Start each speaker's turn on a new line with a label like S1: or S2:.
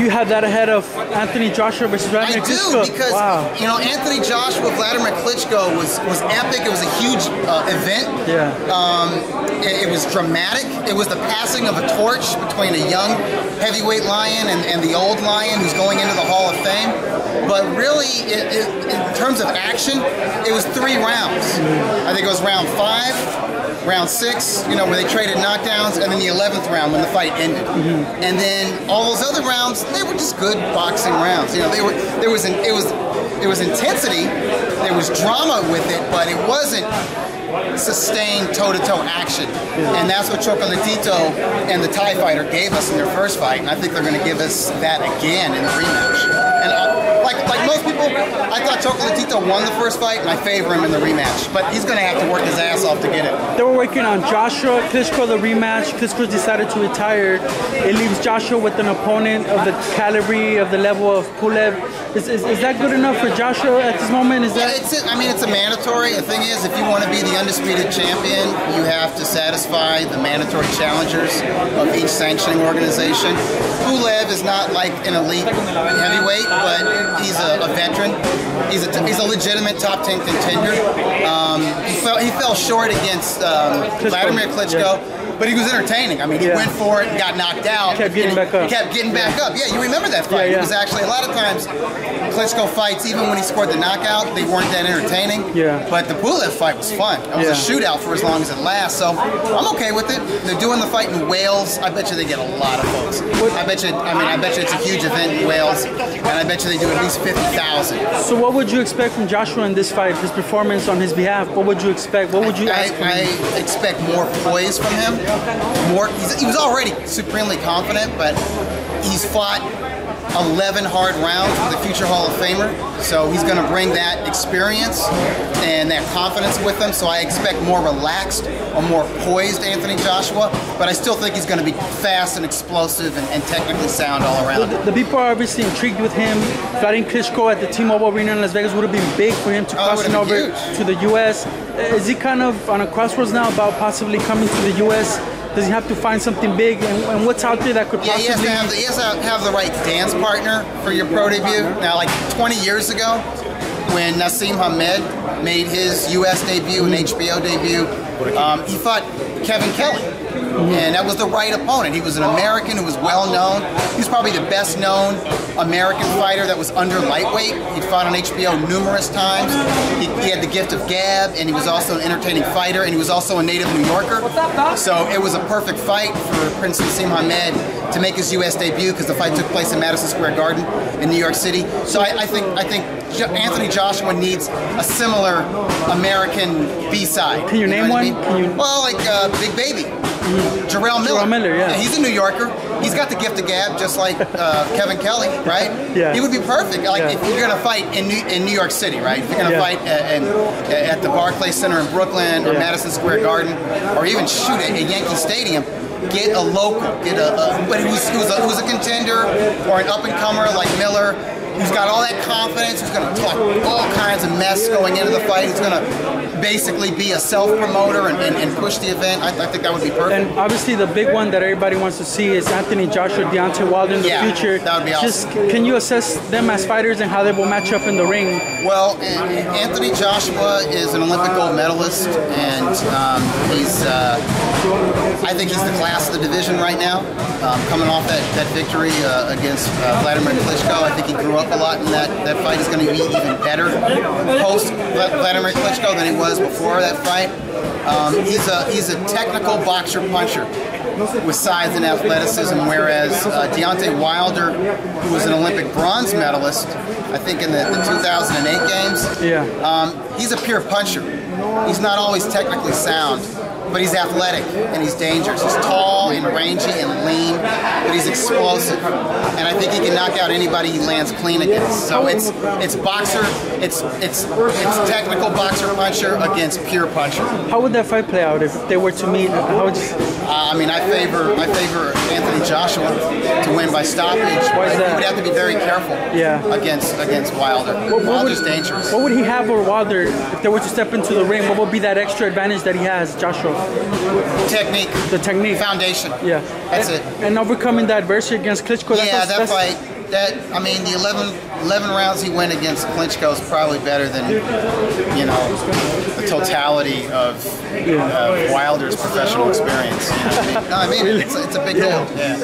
S1: you have that ahead of Anthony Joshua versus Vladimir Klitschko?
S2: I do, because you know, Anthony Joshua, Vladimir Klitschko was epic. It was a huge event.
S1: Yeah.
S2: It was dramatic. It was the passing of a torch between a young heavyweight lion and the old lion who's going into the Hall of Fame. But really, in terms of action, it was 3 rounds. I think it was round 5, round 6, you know, where they traded knockdowns, and then the 11th round when the fight ended. And then all those other rounds, they were just good boxing rounds. You know, there was intensity, there was drama with it, but it wasn't sustained toe-to-toe action. And that's what Chocolatito and the Thai fighter gave us in their first fight, and I think they're going to give us that again in the rematch. And like most people, I thought Chocolatito won the first fight, and I favor him in the rematch. But he's going to have to work his ass off to get it.
S1: They were working on Joshua, Klitschko, the rematch. Klitschko decided to retire. It leaves Joshua with an opponent of the caliber, of the level of Pulev. Is that good enough for Joshua at this moment? Is that?
S2: Yeah, I mean, it's a mandatory. The thing is, if you want to be the undisputed champion, you have to satisfy the mandatory challengers of each sanctioning organization. Pulev is not like an elite heavyweight, but he's a veteran. He's a legitimate top 10 contender. He fell short against Vladimir Klitschko. But he was entertaining. I mean, he went for it and got knocked out.
S1: Kept getting back up.
S2: Kept getting back up. Yeah, you remember that fight. It was actually, a lot of times, Klitschko fights, even when he scored the knockout, they weren't that entertaining.
S1: Yeah.
S2: But the Pulev fight was fun. It was a shootout for as long as it lasts. So I'm okay with it. They're doing the fight in Wales. I bet you they get a lot of votes. I bet you it's a huge event in Wales, and I bet you they do at least 50,000.
S1: So what would you expect from Joshua in this fight, his performance on his behalf? What would you expect? What would you ask him?
S2: I expect more poise from him. He was already supremely confident, but he's fought 11 hard rounds with a future Hall of Famer, so he's going to bring that experience and that confidence with him. So I expect more relaxed or more poised Anthony Joshua, but I still think he's going to be fast and explosive and technically sound all around.
S1: The people are obviously intrigued with him. Fighting Klitschko at the T-Mobile Arena in Las Vegas would have been big for him to crossing over to the U.S. Is he kind of on a crossroads now about possibly coming to the U.S.? Does he have to find something big, and what's out there that could possibly...
S2: Yeah, he has to have the right dance partner for your pro debut. Now, like 20 years ago, when Naseem Hamed made his U.S. debut and HBO debut, he fought Kevin Kelly. And that was the right opponent. He was an American who was well known. He was probably the best known American fighter that was under lightweight. He'd fought on HBO numerous times. He had the gift of gab, and he was also an entertaining fighter, and he was also a native New Yorker. So it was a perfect fight for Prince Naseem Hamed to make his U.S. debut, because the fight took place in Madison Square Garden in New York City. So I think Anthony Joshua needs a similar American B-side.
S1: Can you name one?
S2: Well, like Big Baby. Jarrell Miller.
S1: Jarrell Miller, yeah.
S2: He's a New Yorker. He's got the gift of gab, just like Kevin Kelly, right?
S1: Yeah.
S2: He would be perfect. Like if you're gonna fight in New York City, right? If you're gonna fight at the Barclays Center in Brooklyn or Madison Square Garden, or even shoot at Yankee Stadium, get a local, but who's a contender or an up and comer like Miller, who's got all that confidence, who's going to talk all kinds of mess going into the fight, who's going to basically be a self-promoter and push the event. I think that would be perfect.
S1: And obviously the big one that everybody wants to see is Anthony Joshua, Deontay Wilder in the future.
S2: That would be awesome.
S1: Just, can you assess them as fighters and how they will match up in the ring?
S2: Well, Anthony Joshua is an Olympic gold medalist, and I think he's the class of the division right now. Coming off that victory against Vladimir Klitschko, I think he grew up a lot in that fight. Is going to be even better post Vladimir Klitschko than he was before that fight. He's a technical boxer puncher with size and athleticism, whereas Deontay Wilder, who was an Olympic bronze medalist, I think in the 2008 games, he's a pure puncher. He's not always technically sound, but he's athletic and he's dangerous. He's tall and rangy and lean, but he's explosive. And I think he can knock out anybody he lands clean against. So it's boxer, it's technical boxer puncher against pure puncher.
S1: How would that fight play out if they were to meet?
S2: I mean, I favor Anthony Joshua to win by stoppage.
S1: Why is that?
S2: He would have to be very careful against Wilder. Wilder's dangerous.
S1: What would he have over Wilder if they were to step into the ring? What would be that extra advantage that he has, Joshua?
S2: Technique.
S1: The technique.
S2: Foundation.
S1: Yeah.
S2: That's it.
S1: And overcoming the adversity against Klitschko.
S2: That fight. I mean, the 11 rounds he went against Klitschko is probably better than, you know, the totality of Wilder's professional experience. You know? No, I mean, it's a big deal. Yeah.